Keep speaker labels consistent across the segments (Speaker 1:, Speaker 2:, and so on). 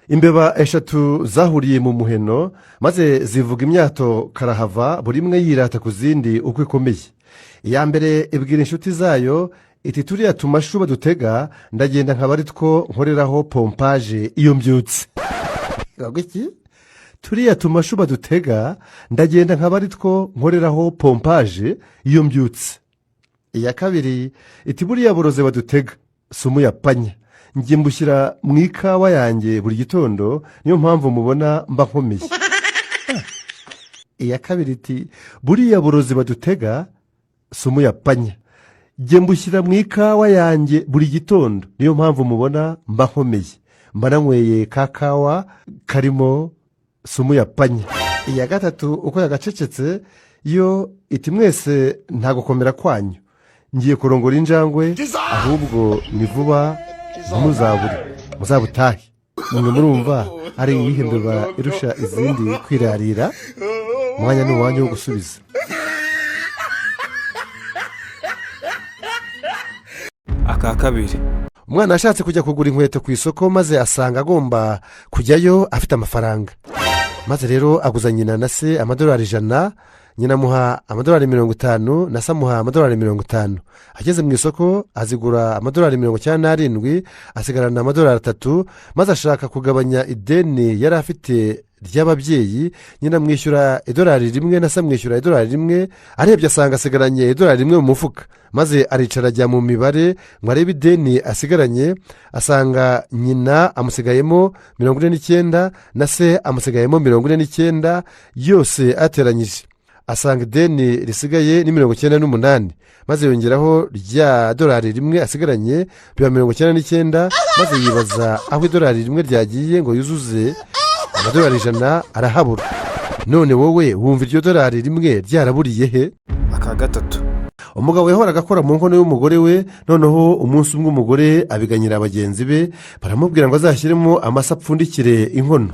Speaker 1: imbeba eshatu zahuriye mu muheno maze zivuga imyato karahava buri imwe yirata ku zindi uko ikomeye. iya mbere ibwira inshuti zayo iti turiya tumashu badutega ndagenda nkaba ari two nkoreraho pompaje iyo mbyutse. turiya tumashu badutega ndagenda nkaba ari two nkoreraho pompaje iyo mbyutse. iya kabiri iti buriya buroze badutega si umuyapanya njye mbushyira mu ikawa yanjye buri gitondo niyo mpamvu mubona mba nkomeye. iya kabiri iti buriya burozi badutega si umuyapanya njye mbushyira mu ikawa yanjye buri gitondo niyo mpamvu mubona mba nkomeye mba nanyweye ka kawa karimo si umuyapanya. iya gatatu uko yagacecetse yo iti mwese nta gukomera kwanyu ngiye kurongora injangwe ahubwo ni vuba muzabutahe. mwe murumva ari iyihe mbeba irusha izindi kwirarira? umwanya ni uwanyu wo gusubiza.
Speaker 2: aka kabiri
Speaker 1: umwana ashatse kujya kugura inkweto ku isoko maze asanga agomba kujyayo afite amafaranga maze rero aguza nyina na se amadolari 100. nyina amuha amadolari 50 na se amuha amadolari 50. ageze mu isoko azigura amadolari 97 asigarana amadolari 3 maze ashaka kugabanya ideni yari afite ry'ababyeyi. nyina amwishyura idolari 1 na se amwishyura idolari 1. arebye asanga asigaranye idolari 1 mu mufuka maze aricara ajya mu mibare ngo arebe ideni asigaranye asanga nyina amusigayemo 49 na se amusigayemo 49 yose ateranyije asanga ideni risigaye ni 98 maze yongeraho rya dolari 1 asigaranye biba 99 maze yibaza aho idolari 1 ryagiye ngo yuzuze amadolari 100 arahabura. none wowe wumva iryo dolari 1 ryaraburiye he?
Speaker 2: aka gatatu
Speaker 1: umugabo yahoraga akora mu nkono y'umugore we noneho umunsi umwe umugore abiganyira bagenzi be baramubwira ngo azashyiremo amase apfundikire inkono.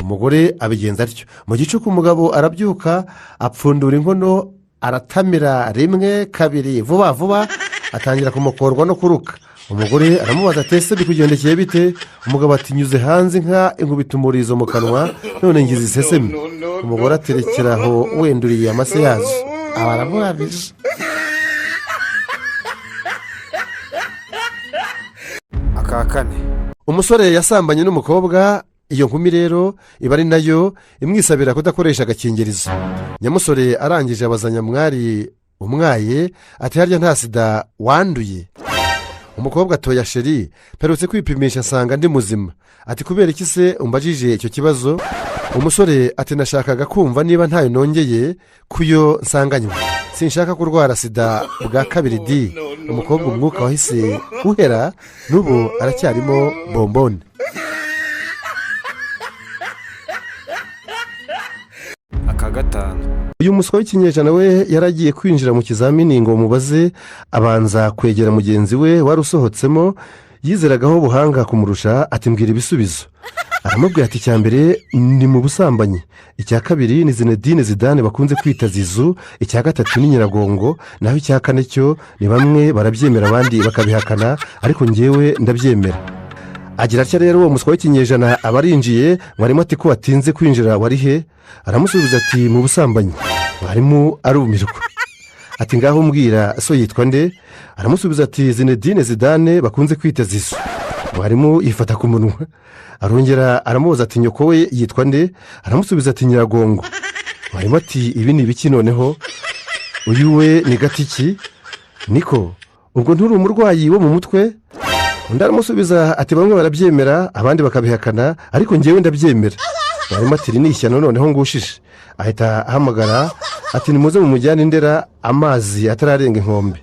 Speaker 1: umugore abigenza atyo mu gicuku umugabo arabyuka apfundura inkono aratamira 1 2 vuba vuba atangira kumukorwa no kuruka. umugore aramubaza ati ese bikugendekeye bite? umugabo ati nyuze hanze inka inkubita umurizo mu kanwa none ngize iseseme. umugore aterekeraho wenduriye amase yazo aba aramurabije.
Speaker 2: aka kane
Speaker 1: umusore yasambanye n'umukobwa. iyo nkumi rero iba ari nayo imwisabira kudakoresha agakingirizo. nyamusore arangije abaza nyamwari umwaye ati harya nta sida wanduye? umukobwa atoya sheri mperutse kwipimisha nsanga ndi muzima. ati kubera iki se umbajije icyo kibazo? umusore ati nashakaga kumva niba ntayo nongeye kuyo nsanganywe sinshaka kurwara sida bwa kabiri di. umukobwa umwuka wahise uhera n'ubu aracyarimo bombone.
Speaker 2: aka gatanu
Speaker 1: uyu muswa w'ikinyejana we yaragiye kwinjira mu kizamini ngo mubaze abanza kwegera mugenzi we wari usohotsemo yizeragaho ubuhanga kumurusha ati mbwira ibisubizo. aramubwira ati icya mbere ni mu busambanyi, icya kabiri ni Zinedine Zidane bakunze kwita Zizu, icya gatatu ni Nyiragongo, naho icya kane cyo ni bamwe barabyemera abandi bakabihakana ariko njyewe ndabyemera. agira atya rero uwo muswa w'ikinyejana aba arinjiye mwarimu ati ko watinze kwinjira wari he? aramusubiza ati mu busambanyi. mwarimu arumirwa ati ngaho mbwira so yitwa nde? aramusubiza ati Zinedine Zidane bakunze kwita Zizu. mwarimu yifata ku munwa arongera aramubaza ati nyoko we yitwa nde? aramusubiza ati Nyiragongo. mwarimu ati ibi ni ibiki noneho? uyu we ni Gatiki? niko ubwo nturi umurwayi wo mu mutwe? undi aramusubiza ati bamwe barabyemera abandi bakabihakana ariko njyewe ndabyemera. mwarimu ati iri ni ishyano noneho ngushije. ahita ahamagara ati nimuze mu mujyane Ndera amazi atararenga inkombe.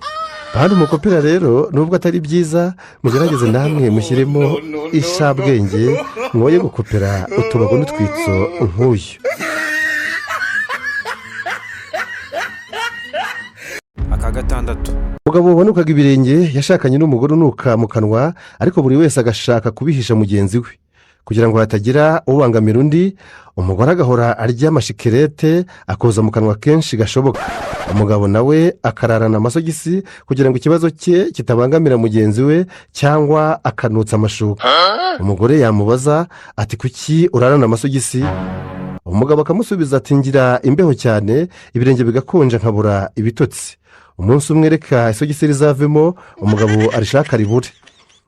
Speaker 1: ahandi umukopera rero nubwo atari byiza mugerageze namwe mushyiremo ishabwenge mwoye gukopera utubago n'utwitso nk'uyu.
Speaker 2: aka gatandatu
Speaker 1: umugabo wanukaga ibirenge yashakanye n'umugore unuka mu kanwa ariko buri wese agashaka kubihisha mugenzi we. kugira ngo hatagira ubangamira undi. Umugore agahora arya amashikarete akoza mu kanwa kenshi gashoboka. Umugabo nawe akararana amasogisi kugira ngo ikibazo cye kitabangamira mugenzi we cyangwa akanutsa amashuka. Umugore yamubaza ati kuki urarana amasogisi? Umugabo akamusubiza ati ngira imbeho cyane ibirenge bigakonja nkabura ibitotsi. Umunsi umwe reka isogisi rizavemo, umugabo arishaka ribure.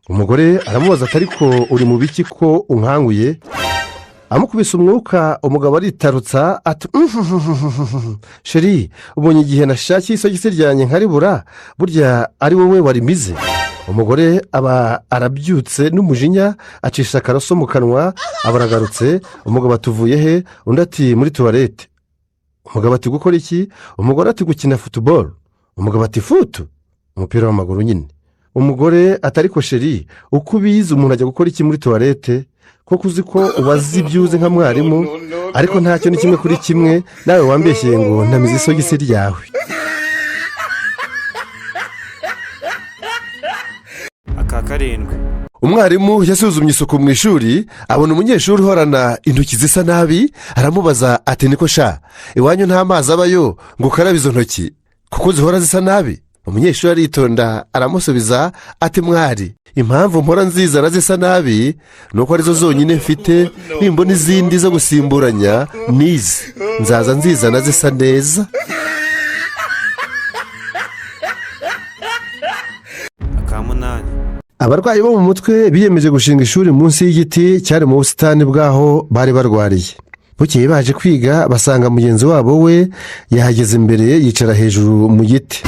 Speaker 1: Umugore aramubaza ati ariko uri mu biki ko unkanguye? Amukubise umwuka, umugabo aritarutsa ati sheri, ubonye igihe nashakiye isogisi ryanjye nkaribura, burya ari wowe warimize. Umugore aba arabyutse n'umujinya, acisha akaroso mu kanwa, aba aragarutse. Umugabo atuvuye he? Undi ati muri tuwarete. Umugabo ati gukora iki? Umugore ati gukina futuboro. Umugabo ati futu? Umupira w'amaguru nyine. Umugore atari ko sheri, uko ubizi umuntu ajya gukora iki muri tuwarete? Koko uzi ko ubazi ibyo uzi nka mwarimu, ariko ntacyo ni kimwe kuri kimwe, nawe wambeshye ngo ntamize isogisi ryawe.
Speaker 2: aka karindwi.
Speaker 1: Umwarimu yasuzumye isuku mu ishuri, abona umunyeshuri uhorana intoki zisa nabi, aramubaza ati niko sha, iwanyu nta mazi abayo ngo ukarabe izo ntoki kuko zihora zisa nabi? Umunyeshuri aritonda aramusubiza ati mwari, impamvu mpora nzizana zisa nabi nuko arizo zonyine mfite, nimbona izindi zo gusimburanya nizi nzaza nzizana zisa neza.
Speaker 2: aka munani.
Speaker 1: Abarwayi bo mu mutwe biyemeje gushinga ishuri munsi y'igiti cyari mu busitani bw'aho bari barwariye. Bukeye baje kwiga basanga mugenzi wabo we yahageze imbere yicara hejuru mu giti.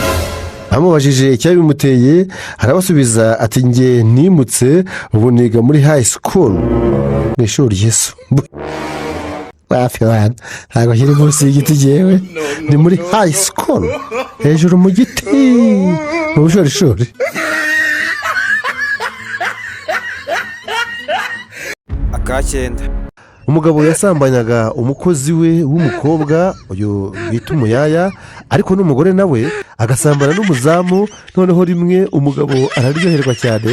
Speaker 1: Amubajije icyabimuteye, arabasubiza ati nge nimutse ubu niga muri high school, mu ishuri ryisumbuye. Hafi wana ntabwo kiri munsi y'igiti jyewe, ni muri high school hejuru mu giti mu bushorishori.
Speaker 2: aka cyenda.
Speaker 1: Umugabo yasambanyaga umukozi we w'umukobwa, uyu bita umuyaya, ariko n'umugore nawe agasambana n'umuzamu. Noneho rimwe umugabo araryoherwa cyane,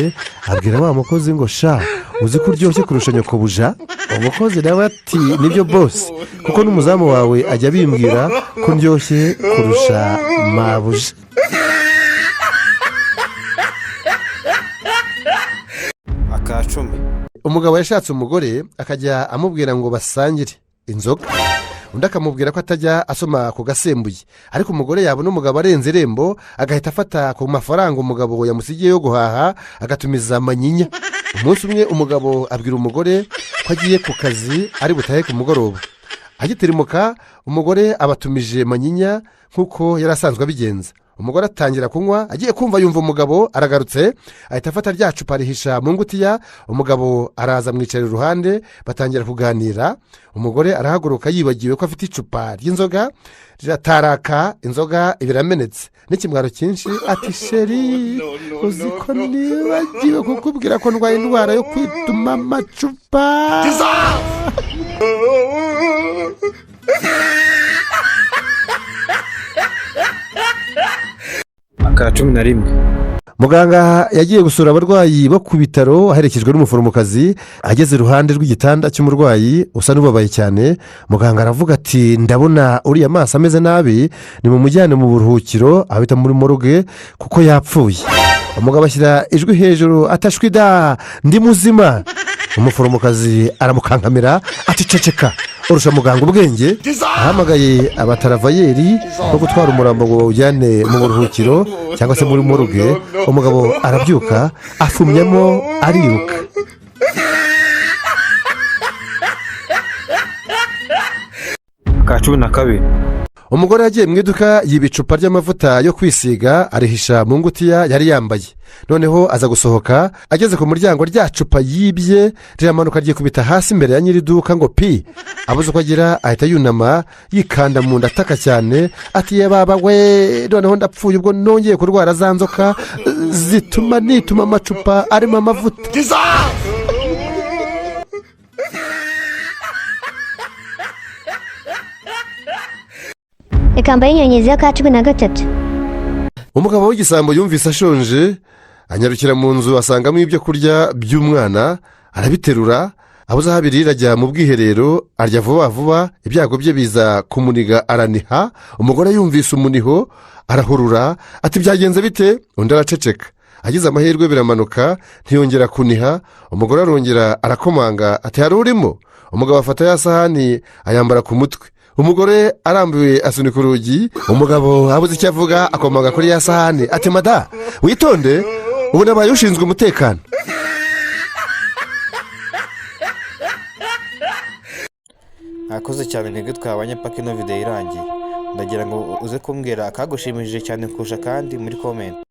Speaker 1: abwira wa mukozi ngo sha, uzi ko uryoshye kurusha nyokobuja? Umukozi nawe ati nibyo boss, kuko n'umuzamu wawe ajya bimbwira ko ndyoshye kurusha mabuja.
Speaker 2: aka cumi.
Speaker 1: Umugabo yashatse umugore akajya amubwira ngo basangire inzoga, undi akamubwira ko atajya asoma ku gasembuye, ariko umugore yabona umugabo arenze irembo agahita afata ku mafaranga umugabo yamusigiye yo guhaha agatumiza manyinya. Umunsi umwe umugabo abwira umugore ko agiye ku kazi ari butahe ku mugoroba. Agitirimuka umugore abatumije manyinya nk'uko yari asanzwe abigenza. Umugore atangira kunywa, agiye kumva yumva umugabo aragarutse, ahita afata rya cupa arihisha mu ngutiya. Umugabo araza amwicarira iruhande, batangira kuganira. Umugore arahaguruka yibagiwe ko afite icupa ry'inzoga, rirataraka, inzoga ibiramenetse n'ikimwaro cyinshi. Ati sheri, uzi ko nibagiwe kukubwira ko ndwaye indwara yo kwituma amacupa.
Speaker 2: aka cumi na rimwe.
Speaker 1: Muganga yagiye gusura abarwayi bo ku bitaro aherekejwe n'umuforomokazi. Ageze iruhande rw'igitanda cy'umurwayi usa n'ubabaye cyane, muganga aravuga ati ndabona uriya maso ameze nabi, ni mu mujyane mu buruhukiro ahita muri morgue kuko yapfuye. Umugabo ashyira ijwi hejuru atashwida ndi muzima. Umuforomokazi aramukankamira ati ceceka, urusha muganga ubwenge. Ahamagaye abataravayeri bo gutwara umurambo ngo bawujyane mu buruhukiro cyangwa se muri morgue. Umugabo arabyuka afumyemo ariruka.
Speaker 2: aka cumi na kabiri.
Speaker 1: Umugore yagiye mu iduka yiba icupa ry'amavuta yo kwisiga arihisha mu ngutiya yari yambaye. Noneho aza gusohoka, ageze ku muryango rya cupa yibye riramanuka ryikubita hasi imbere ya nyiri iduka ngo pi. Abuze uko agira ahita yunama yikanda mu nda ataka cyane ati ye baba we, noneho ndapfuye ubwo nongeye kurwara za nzoka zituma nituma amacupa arimo amavuta.
Speaker 3: Reka mbaye inyongezi y'aka cumi na gatatu.
Speaker 1: Umugabo w'igisambo yumvise ashonje, anyarukira mu nzu asangamo ibyo kurya by'umwana, arabiterura abuze aho abirira ajya mu bwiherero arya vuba vuba ibyago bye biza kumuniga araniha. Umugore yumvise umuniho arahurura ati byagenze bite? Undi araceceka. Agize amahirwe biramanuka ntiyongera kuniha. Umugore arongera arakomanga ati hari urimo? Umugabo afata ya sahani ayambara ku mutwe. Umugore arambiwe asunika urugi. Umugabo abuze icyo avuga akomanga kuri ya sahani ati mada witonde ubu nabaye ushinzwe umutekano.
Speaker 2: Mwakoze cyane ntege twabanye paka ino videwo irangiye. Ndagira ngo uze kumbwira akagushimishije cyane kurusha kandi muri komenti.